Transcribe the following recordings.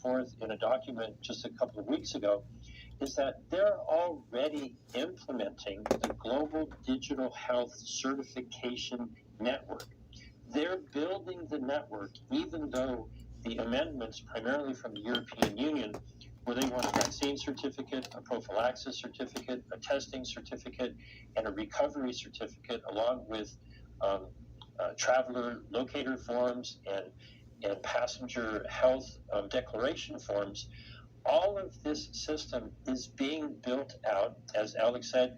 forth in a document just a couple of weeks ago is that they're already implementing the Global Digital Health Certification Network. They're building the network, even though the amendments, primarily from the European Union, where they want a vaccine certificate, a prophylaxis certificate, a testing certificate, and a recovery certificate, along with traveler locator forms and passenger health declaration forms. All of this system is being built out. As Alex said,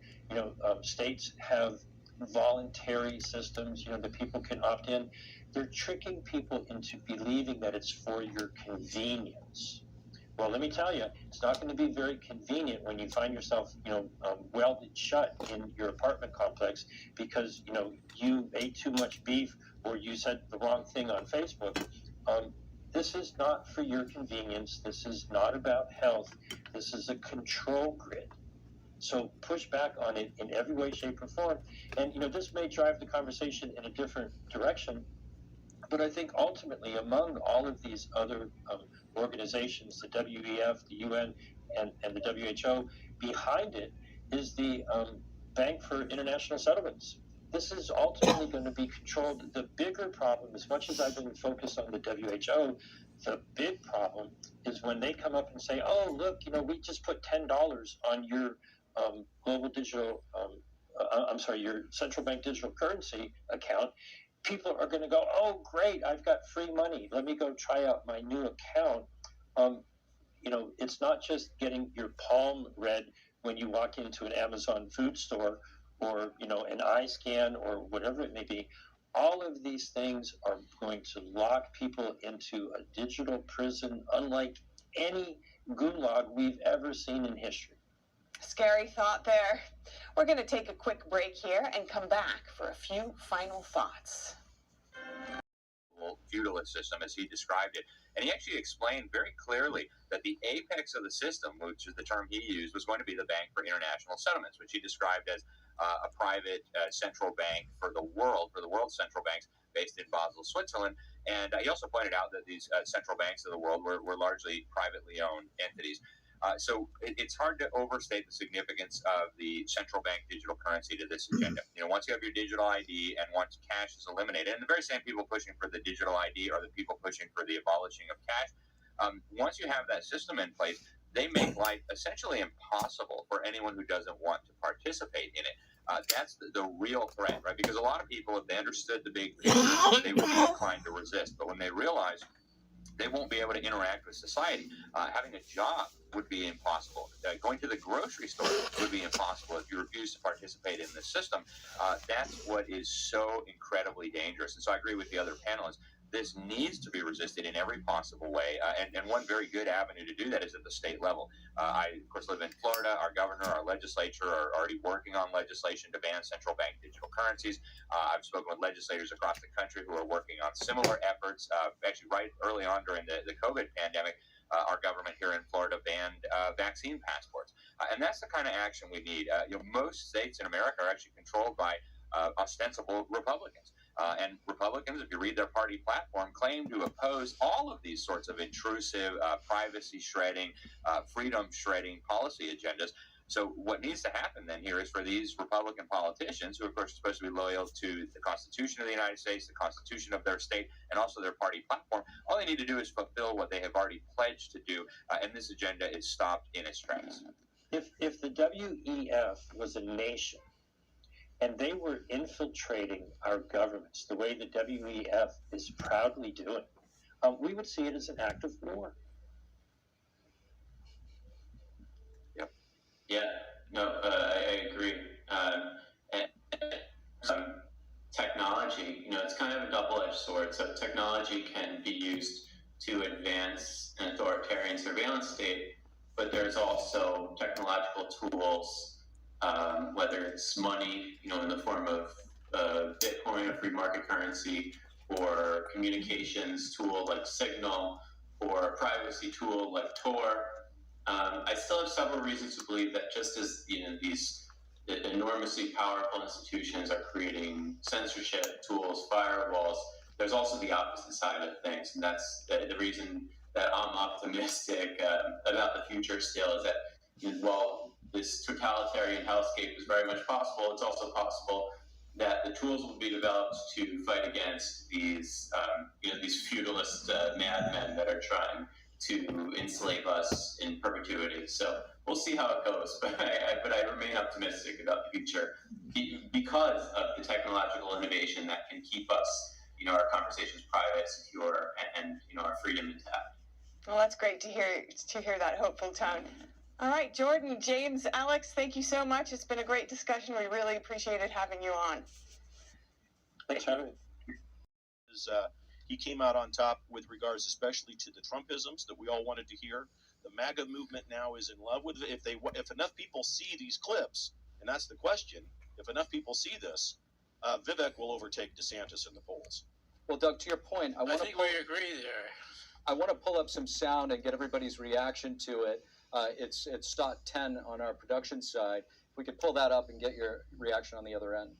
states have voluntary systems, that people can opt in. They're tricking people into believing that it's for your convenience. Well, let me tell you, it's not going to be very convenient when you find yourself, welded shut in your apartment complex because, you ate too much beef or you said the wrong thing on Facebook. This is not for your convenience. This is not about health. This is a control grid. So push back on it in every way, shape, or form. And, this may drive the conversation in a different direction. But I think ultimately, among all of these other organizations, the WEF, the UN, and the WHO, behind it is the Bank for International Settlements. This is ultimately going to be controlled. The bigger problem, as much as I've been focused on the WHO, the big problem is when they come up and say, oh, look, we just put $10 on your global digital, your central bank digital currency account. People are going to go, oh, great, I've got free money. Let me go try out my new account. It's not just getting your palm read when you walk into an Amazon food store or, an eye scan or whatever it may be. All of these things are going to lock people into a digital prison unlike any gulag we've ever seen in history. Scary thought there. We're going to take a quick break here and come back for a few final thoughts. Feudalist system, as he described it. And he actually explained very clearly that the apex of the system, which is the term he used, was going to be the Bank for International Settlements, which he described as a private central bank for the world's central banks based in Basel, Switzerland. And he also pointed out that these central banks of the world were largely privately owned entities. So it's hard to overstate the significance of the central bank digital currency to this agenda. Once you have your digital ID and once cash is eliminated, and the very same people pushing for the digital ID are the people pushing for the abolishing of cash. Once you have that system in place, they make life essentially impossible for anyone who doesn't want to participate in it. That's the real threat, right? Because a lot of people, if they understood the big picture, they would be inclined to resist. But when they realize they won't be able to interact with society, having a job would be impossible. Going to the grocery store would be impossible if you refuse to participate in this system. That's what is so incredibly dangerous. And so I agree with the other panelists. This needs to be resisted in every possible way. And one very good avenue to do that is at the state level. I, of course, live in Florida. Our governor, our legislature are already working on legislation to ban central bank digital currencies. I've spoken with legislators across the country who are working on similar efforts. Actually, right early on during the COVID pandemic, our government here in Florida banned vaccine passports. And that's the kind of action we need. Most states in America are actually controlled by ostensible Republicans. And Republicans, if you read their party platform, claim to oppose all of these sorts of intrusive, privacy-shredding, freedom-shredding policy agendas. So what needs to happen then here is for these Republican politicians, who of course are supposed to be loyal to the Constitution of the United States, the Constitution of their state, and also their party platform, all they need to do is fulfill what they have already pledged to do, and this agenda is stopped in its tracks. If the WEF was a nation, and they were infiltrating our governments the way the WEF is proudly doing, we would see it as an act of war. Yep. Yeah, no, I agree. Technology, it's kind of a double-edged sword. So technology can be used to advance an authoritarian surveillance state, but there's also technological tools, whether it's money, in the form of Bitcoin, a free market currency, or communications tool like Signal, or a privacy tool like Tor. I still have several reasons to believe that just as these enormously powerful institutions are creating censorship tools, firewalls, there's also the opposite side of things, and that's the reason that I'm optimistic about the future still is that while this totalitarian hellscape is very much possible, it's also possible that the tools will be developed to fight against these these feudalist madmen that are trying to enslave us in perpetuity. So we'll see how it goes, but I remain optimistic about the future because of the technological innovation that can keep us, our conversations private, secure, and our freedom intact. Well, that's great to hear that hopeful tone. All right, Jordan, James, Alex, thank you so much. It's been a great discussion. We really appreciated having you on. Thanks for having me. He came out on top with regards especially to the Trumpisms that we all wanted to hear. The MAGA movement now is in love with it. If enough people see these clips, and that's the question, if enough people see this, Vivek will overtake DeSantis in the polls. Well, Doug, to your point, I think we agree there. I want to pull up some sound and get everybody's reaction to it. It's STOT 10 on our production side. If we could pull that up and get your reaction on the other end.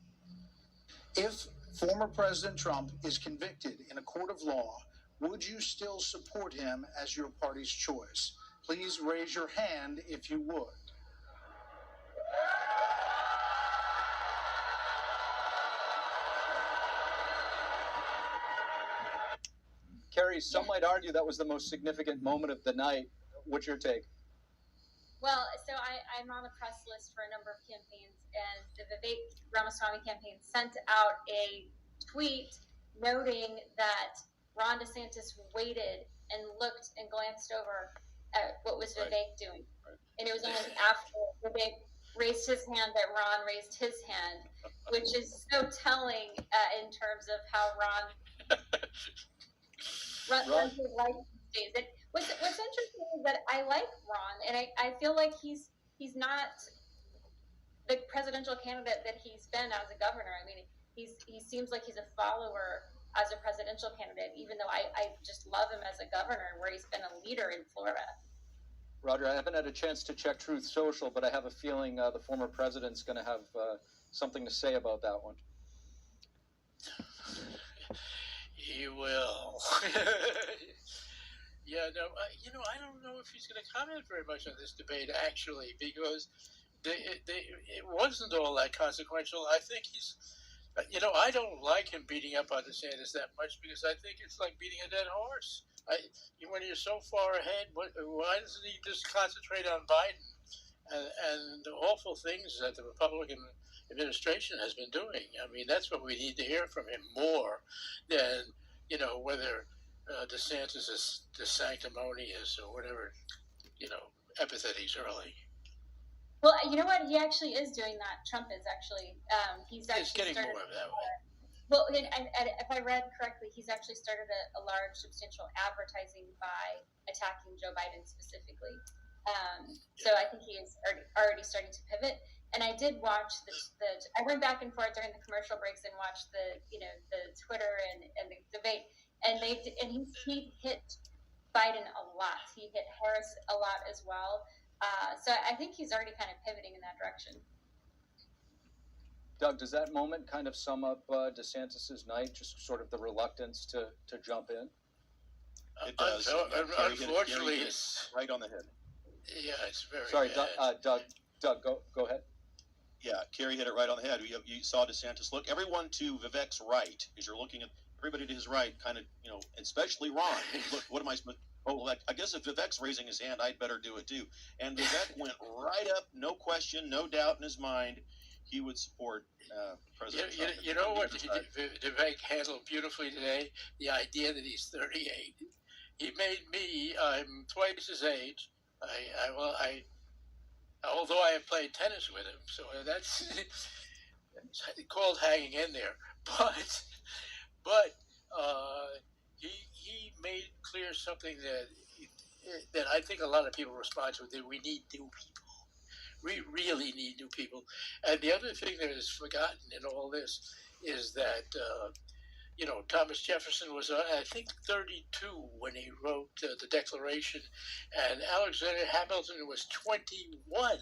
If former President Trump is convicted in a court of law, would you still support him as your party's choice? Please raise your hand if you would. Carrie, some might argue that was the most significant moment of the night. What's your take? Well, so I'm on the press list for a number of campaigns, and the Vivek Ramaswamy campaign sent out a tweet noting that Ron DeSantis waited and looked and glanced over at what was Vivek doing. And it was only after Vivek raised his hand that Ron raised his hand, which is so telling in terms of how Ron runs his life these days. What's interesting is that I like Ron, and I feel like he's not the presidential candidate that he's been as a governor. I mean, he seems like he's a follower as a presidential candidate, even though I just love him as a governor, where he's been a leader in Florida. Roger, I haven't had a chance to check Truth Social, but I have a feeling the former president's going to have something to say about that one. He will. Yeah, no, I don't know if he's going to comment very much on this debate, actually, because it wasn't all that consequential. I think he's, I don't like him beating up on DeSantis that much because I think it's like beating a dead horse. When you're so far ahead, why doesn't he just concentrate on Biden and the awful things that the Republican administration has been doing? I mean, that's what we need to hear from him more than, whether DeSantis is sanctimonious or whatever, epithet he's hurling. Well, you know what? He actually is doing that. Trump is actually. He's getting more of that way. Well, and if I read correctly, he's actually started a large, substantial advertising by attacking Joe Biden specifically. So I think he is already starting to pivot. And I did watch I went back and forth during the commercial breaks and watched the Twitter and the debate. And he hit Biden a lot. He hit Harris a lot as well. So I think he's already kind of pivoting in that direction. Doug, does that moment kind of sum up DeSantis's night, just sort of the reluctance to jump in? It does. Unfortunately, Gary it's right on the head. Yeah, it's very Sorry, bad. Doug, go ahead. Yeah, Kerry hit it right on the head. You saw DeSantis look. Everyone to Vivek's right, as you're looking at everybody to his right, kind of, especially Ron. Look, what am I supposed? Oh, well, I guess if Vivek's raising his hand, I'd better do it too. And Vivek went right up, no question, no doubt in his mind. He would support President Trump. You know what Vivek handled beautifully today? The idea that he's 38. He made me. I'm twice his age. Although I have played tennis with him, so that's called hanging in there. But he made clear something that I think a lot of people respond to, that we need new people. We really need new people. And the other thing that is forgotten in all this is that, Thomas Jefferson was, I think, 32 when he wrote the Declaration, and Alexander Hamilton was 21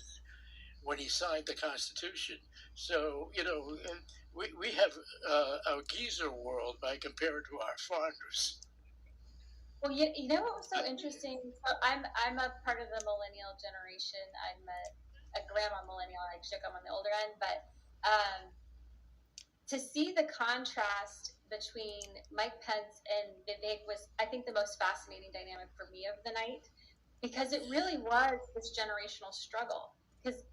when he signed the Constitution. So, we have a geezer world by compared to our founders. Well, you know what was so interesting? So I'm a part of the millennial generation. I'm a grandma millennial. I joke I'm on the older end, but to see the contrast between Mike Pence and Vivek was, I think, the most fascinating dynamic for me of the night, because it really was this generational struggle. Because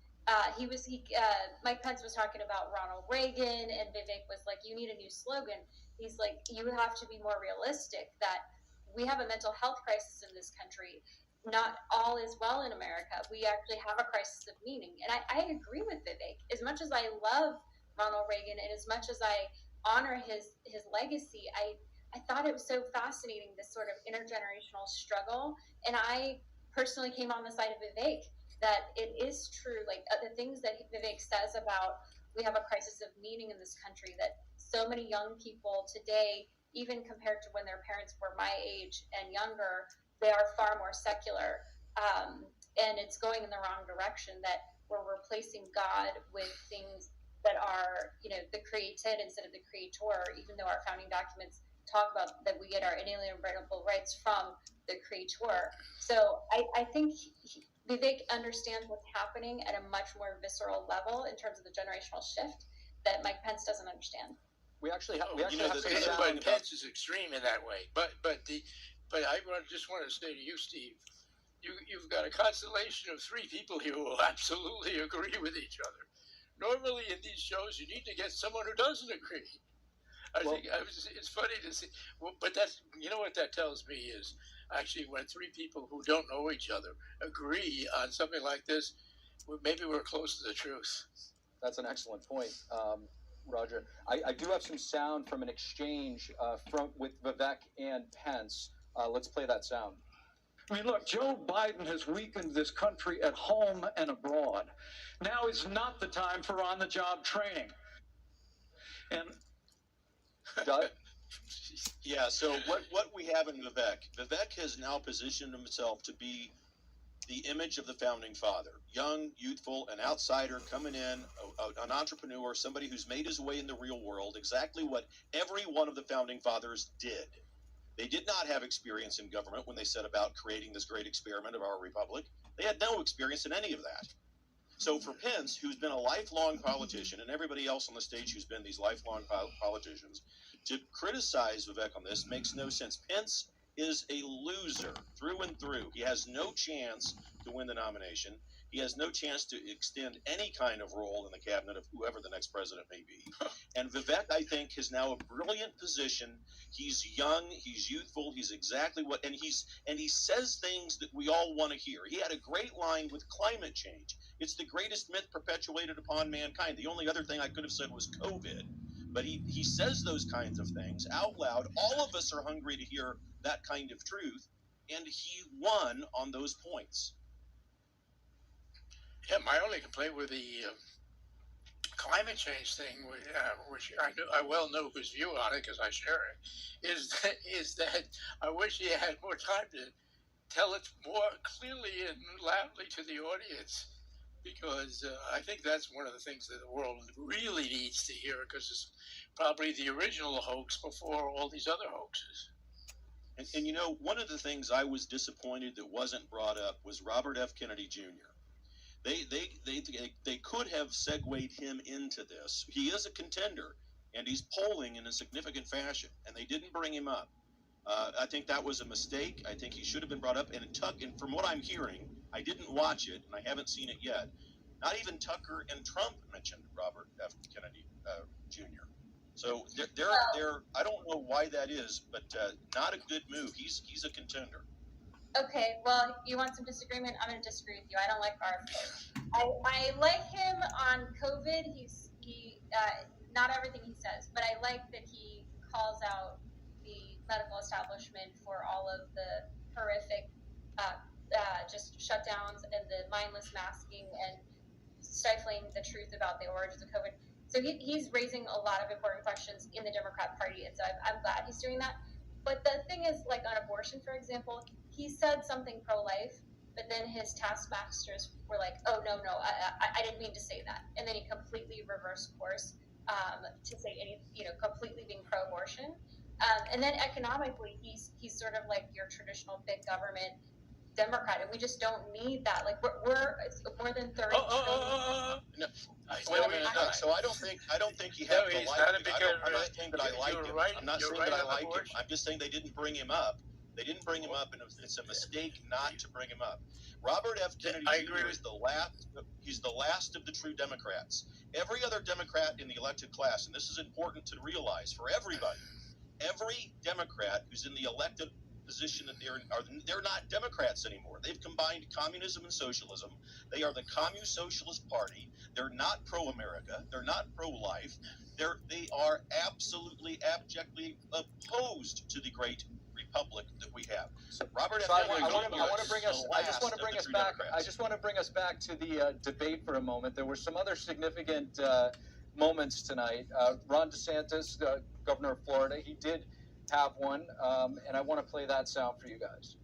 Mike Pence was talking about Ronald Reagan, and Vivek was like, "You need a new slogan." He's like, "You have to be more realistic. That we have a mental health crisis in this country. Not all is well in America. We actually have a crisis of meaning." And I agree with Vivek. As much as I love Ronald Reagan and as much as I honor his legacy, I thought it was so fascinating, this sort of intergenerational struggle. And I personally came on the side of Vivek, that it is true, like the things that Vivek says about we have a crisis of meaning in this country, that so many young people today, even compared to when their parents were my age and younger, they are far more secular. And it's going in the wrong direction, that we're replacing God with things that are, the created instead of the creator, even though our founding documents talk about that we get our inalienable rights from the creator. So I think Vivek understands what's happening at a much more visceral level in terms of the generational shift that Mike Pence doesn't understand. We actually have there's some a sound. point But Pence is extreme in that way. But I just want to say to you, Steve, you've got a constellation of three people here who will absolutely agree with each other. Normally in these shows, you need to get someone who doesn't agree. I think it's funny to see, but that's, what that tells me is actually when three people who don't know each other agree on something like this, maybe we're close to the truth. That's an excellent point, Roger. I do have some sound from an exchange with Vivek and Pence. Let's play that sound. I mean, look, Joe Biden has weakened this country at home and abroad. Now is not the time for on-the-job training. And Doug? Yeah, so what we have in Vivek has now positioned himself to be the image of the founding father. Young, youthful, an outsider coming in, an entrepreneur, somebody who's made his way in the real world, exactly what every one of the founding fathers did. They did not have experience in government when they set about creating this great experiment of our republic. They had no experience in any of that. So for Pence, who's been a lifelong politician, and everybody else on the stage who's been these lifelong politicians, to criticize Vivek on this makes no sense. Pence is a loser through and through. He has no chance to win the nomination. He has no chance to extend any kind of role in the cabinet of whoever the next president may be. And Vivek, I think, has now a brilliant position. He's young, he's youthful, he's exactly what, and he says things that we all want to hear. He had a great line with climate change. It's the greatest myth perpetuated upon mankind. The only other thing I could have said was COVID. But he says those kinds of things out loud. All of us are hungry to hear that kind of truth, and he won on those points. Yeah, my only complaint with the climate change thing, which I well know his view on it because I share it, is that I wish he had more time to tell it more clearly and loudly to the audience, because I think that's one of the things that the world really needs to hear, because it's probably the original hoax before all these other hoaxes. And one of the things I was disappointed that wasn't brought up was Robert F. Kennedy Jr. They could have segued him into this. He is a contender, and he's polling in a significant fashion, and they didn't bring him up. I think that was a mistake. I think he should have been brought up. And from what I'm hearing, I didn't watch it, and I haven't seen it yet. Not even Tucker and Trump mentioned Robert F. Kennedy Jr. So I don't know why that is, but not a good move. He's a contender. Okay, well, you want some disagreement? I'm going to disagree with you. I don't like RFK. I like him on COVID. He not everything he says, but I like that he calls out the medical establishment for all of the horrific just shutdowns and the mindless masking and stifling the truth about the origins of COVID. So he's raising a lot of important questions in the Democrat Party, and so I'm glad he's doing that. But the thing is, like on abortion, for example, he said something pro-life, but then his taskmasters were like, "Oh no, I didn't mean to say that," and then he completely reversed course to say completely being pro-abortion. And then economically, he's sort of like your traditional big government Democrat, and we just don't need that. Like we're it's more than 30 trillion. No. Wait a minute. So I don't think you No, have to he's like not a him. big I'm not saying that I like you're him. right- I'm not you're saying right that I on like him. abortion. I'm just saying they didn't bring him up. They didn't bring him up, and it's a mistake not to bring him up. Robert F. Kennedy I agree Jr. with- is the last. He's the last of the true Democrats. Every other Democrat in the elected class, and this is important to realize for everybody, every Democrat who's in the elected position that they're not Democrats anymore. They've combined communism and socialism. They are the Communist Socialist Party. They're not pro-America. They're not pro-life. They are absolutely, abjectly opposed to the great republic that we have. Robert So F. I Kennedy want to is bring the us. I just want to last bring of us the true back. Democrats. I just want to bring us back to the debate for a moment. There were some other significant moments tonight. Ron DeSantis, governor of Florida, he did have one, and I want to play that sound for you guys.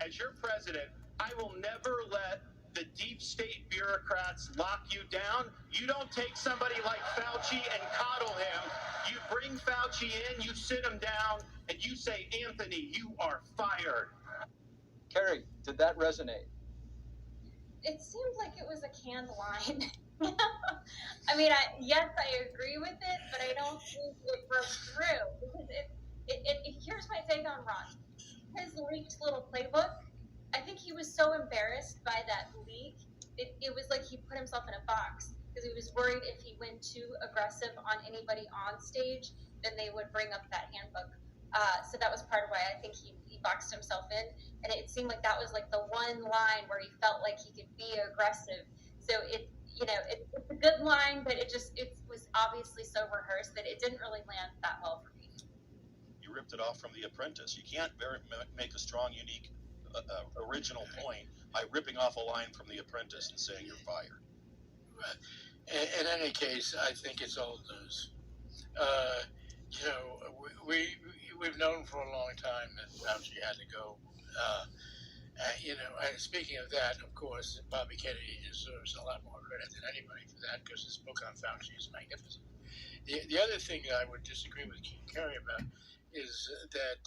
As your president, I will never let the deep state bureaucrats lock you down. You don't take somebody like Fauci and coddle him. You bring Fauci in, you sit him down, and you say, Anthony, you are fired. Carrie, did that resonate? It seemed like it was a canned line. I mean, yes, I agree with it, but I don't think it broke through because here's my take on Ron. His leaked little playbook, I think he was so embarrassed by that leak. It was like he put himself in a box because he was worried if he went too aggressive on anybody on stage, then they would bring up that handbook. So that was part of why I think he boxed himself in. And it seemed like that was like the one line where he felt like he could be aggressive. So it's a good line, but it was obviously so rehearsed that it didn't really land that well for me. You ripped it off from The Apprentice. You can't make a strong, unique, original point by ripping off a line from The Apprentice and saying you're fired. In any case, I think it's old news. We've known for a long time that Fauci had to go. And speaking of that, of course, Bobby Kennedy deserves a lot more credit than anybody for that because his book on Fauci is magnificent. The other thing that I would disagree with Kerry about is that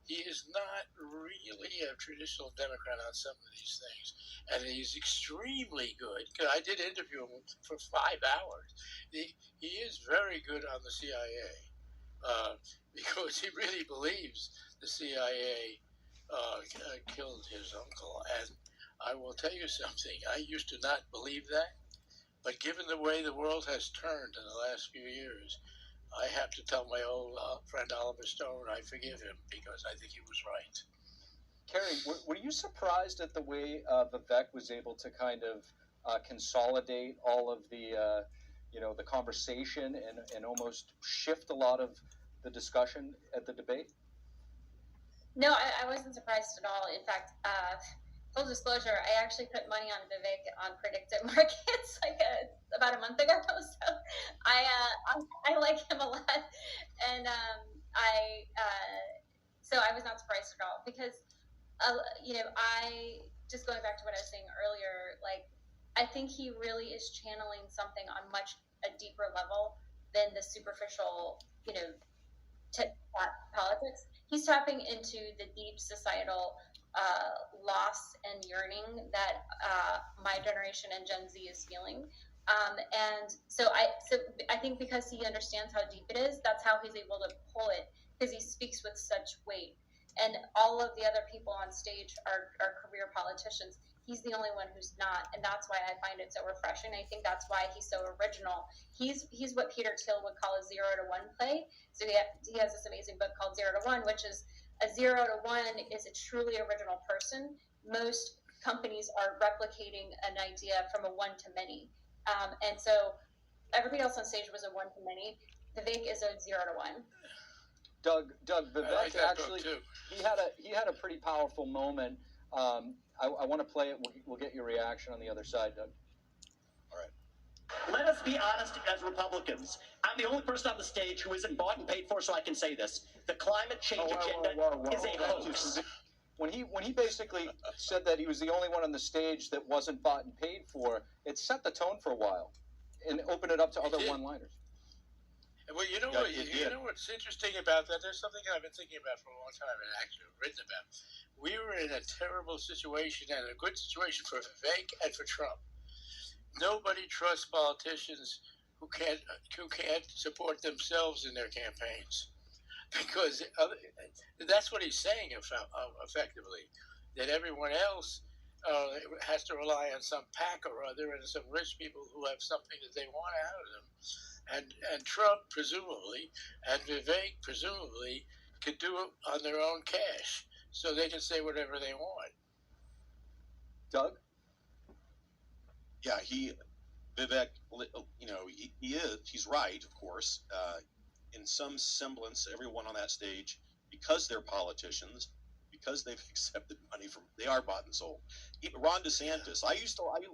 he is not really a traditional Democrat on some of these things, and he's extremely good. Because I did interview him for 5 hours. He is very good on the CIA because he really believes the CIA killed his uncle. And I will tell you something. I used to not believe that, but given the way the world has turned in the last few years, I have to tell my old friend Oliver Stone I forgive him because I think he was right. Carrie, were you surprised at the way Vivek was able to kind of consolidate all of the, the conversation and almost shift a lot of the discussion at the debate? No, I wasn't surprised at all. In fact, full disclosure, I actually put money on Vivek on predictive markets about a month ago. So I like him a lot, and so I was not surprised at all because I just going back to what I was saying earlier, like I think he really is channeling something on a deeper level than the superficial, politics. He's tapping into the deep societal loss and yearning that my generation and Gen Z is feeling. And so I think because he understands how deep it is, that's how he's able to pull it, because he speaks with such weight. And all of the other people on stage are career politicians. He's the only one who's not, and that's why I find it so refreshing. I think that's why he's so original. He's what Peter Thiel would call a 0 to 1 play. So he has this amazing book called 0 to 1, which is a 0 to 1 is a truly original person. Most companies are replicating an idea from a 1 to many. And so everybody else on stage was a 1 to many. Vivek is a 0 to 1. Doug, Vivek that actually, book too. he had a pretty powerful moment. I want to play it. We'll get your reaction on the other side, Doug. All right. Let us be honest as Republicans. I'm the only person on the stage who isn't bought and paid for, so I can say this. The climate change agenda is a hoax. When he basically said that he was the only one on the stage that wasn't bought and paid for, it set the tone for a while and opened it up to other one-liners. Well, you know Yeah, what? it You did. know what's interesting about that? There's something I've been thinking about for a long time and actually written about. We were in a terrible situation and a good situation for Vivek and for Trump. Nobody trusts politicians who can't support themselves in their campaigns, because that's what he's saying effectively. That everyone else has to rely on some PAC or other and some rich people who have something that they want out of them. And Trump, presumably, and Vivek, presumably, could do it on their own cash, so they can say whatever they want. Doug? Yeah, Vivek, he's right, of course. In some semblance, everyone on that stage, because they're politicians, because they've accepted money they are bought and sold. Ron DeSantis, I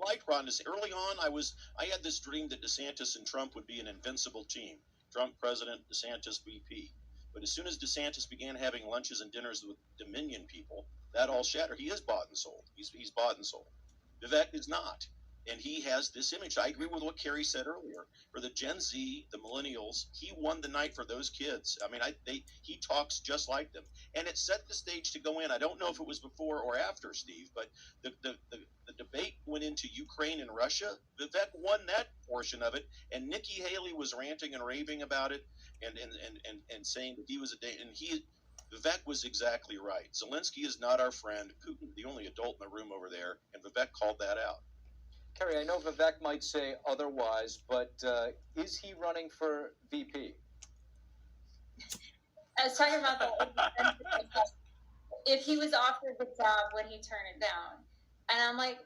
liked Ron DeSantis. Early on, I had this dream that DeSantis and Trump would be an invincible team. Trump president, DeSantis VP. But as soon as DeSantis began having lunches and dinners with Dominion people, that all shattered. He is bought and sold. He's bought and sold. Vivek is not. And he has this image. I agree with what Kerry said earlier. For the Gen Z, the millennials, he won the night for those kids. I mean, he talks just like them. And it set the stage to go in. I don't know if it was before or after, Steve, but the debate went into Ukraine and Russia. Vivek won that portion of it. And Nikki Haley was ranting and raving about it and saying that he was Vivek was exactly right. Zelensky is not our friend. Putin, the only adult in the room over there. And Vivek called that out. Kerry, I know Vivek might say otherwise, but is he running for VP? I was talking about if he was offered the job, would he turn it down? And I'm like,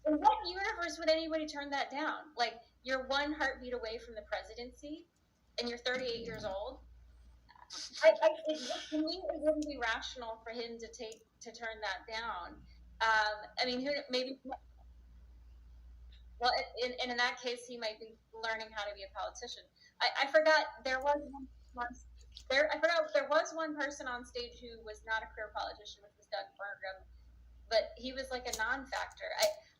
in what universe would anybody turn that down? Like, you're one heartbeat away from the presidency, and you're 38 years old. To me, it wouldn't be rational for him to turn that down. I mean, maybe. Well, in that case, he might be learning how to be a politician. I forgot there was one person on stage who was not a career politician, which was Doug Burgum, but he was like a non-factor.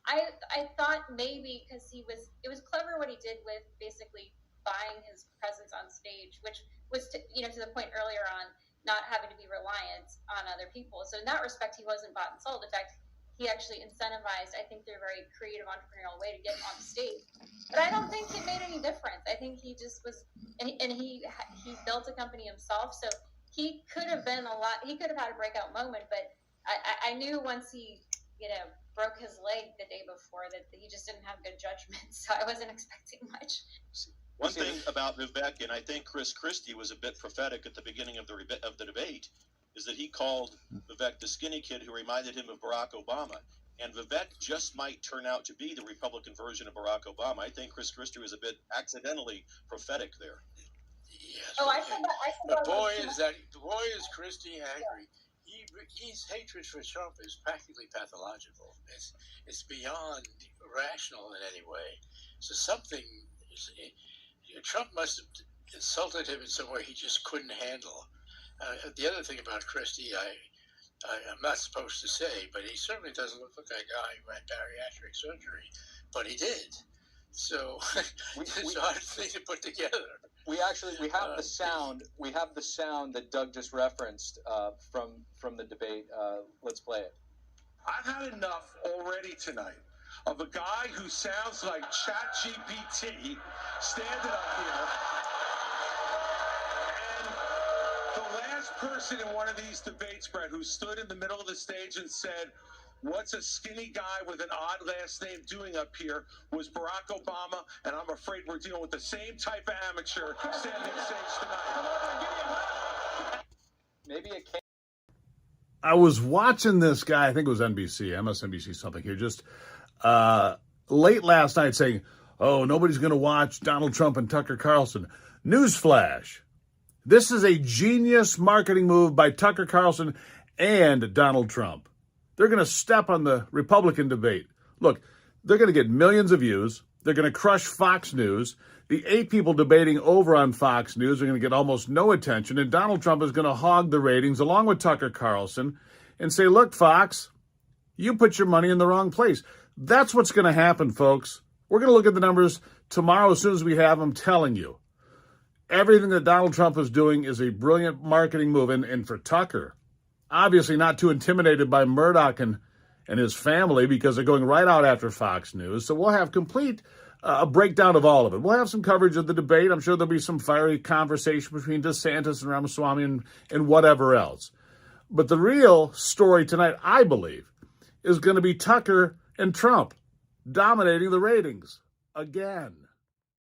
I thought maybe because it was clever what he did with basically buying his presence on stage, which was to the point earlier on, not having to be reliant on other people. So in that respect, he wasn't bought and sold. In fact, he actually incentivized, I think, through a very creative entrepreneurial way to get on stage. But I don't think it made any difference. I think he just was, and he built a company himself, so he could have been he could have had a breakout moment, but I knew once he, broke his leg the day before that he just didn't have good judgment, so I wasn't expecting much. One thing about Vivek, and I think Chris Christie was a bit prophetic at the beginning of the debate, is that he called Vivek the skinny kid who reminded him of Barack Obama. And Vivek just might turn out to be the Republican version of Barack Obama. I think Chris Christie was a bit accidentally prophetic there. Yes. Oh, I forgot. Boy, is Christie angry. His hatred for Trump is practically pathological. It's beyond rational in any way. So Trump must have insulted him in some way he just couldn't handle. The other thing about Christie, I'm not supposed to say, but he certainly doesn't look like a guy who had bariatric surgery, but he did. So it's a hard thing to put together. We have the sound. We have the sound that Doug just referenced from the debate. Let's play it. I've had enough already tonight of a guy who sounds like ChatGPT standing up here. The last person in one of these debates, Brett, who stood in the middle of the stage and said, "What's a skinny guy with an odd last name doing up here?" was Barack Obama, and I'm afraid we're dealing with the same type of amateur standing on stage tonight. Maybe it can't. I was watching this guy, I think it was NBC, MSNBC, something here, just late last night saying, "Oh, nobody's going to watch Donald Trump and Tucker Carlson." Newsflash. This is a genius marketing move by Tucker Carlson and Donald Trump. They're going to step on the Republican debate. Look, they're going to get millions of views. They're going to crush Fox News. The 8 people debating over on Fox News are going to get almost no attention. And Donald Trump is going to hog the ratings along with Tucker Carlson and say, "Look, Fox, you put your money in the wrong place." That's what's going to happen, folks. We're going to look at the numbers tomorrow as soon as we have them, telling you. everything that Donald Trump is doing is a brilliant marketing move. And for Tucker, obviously not too intimidated by Murdoch and his family, because they're going right out after Fox News. So we'll have complete a breakdown of all of it. We'll have some coverage of the debate. I'm sure there'll be some fiery conversation between DeSantis and Ramaswamy and whatever else. But the real story tonight, I believe, is going to be Tucker and Trump dominating the ratings again.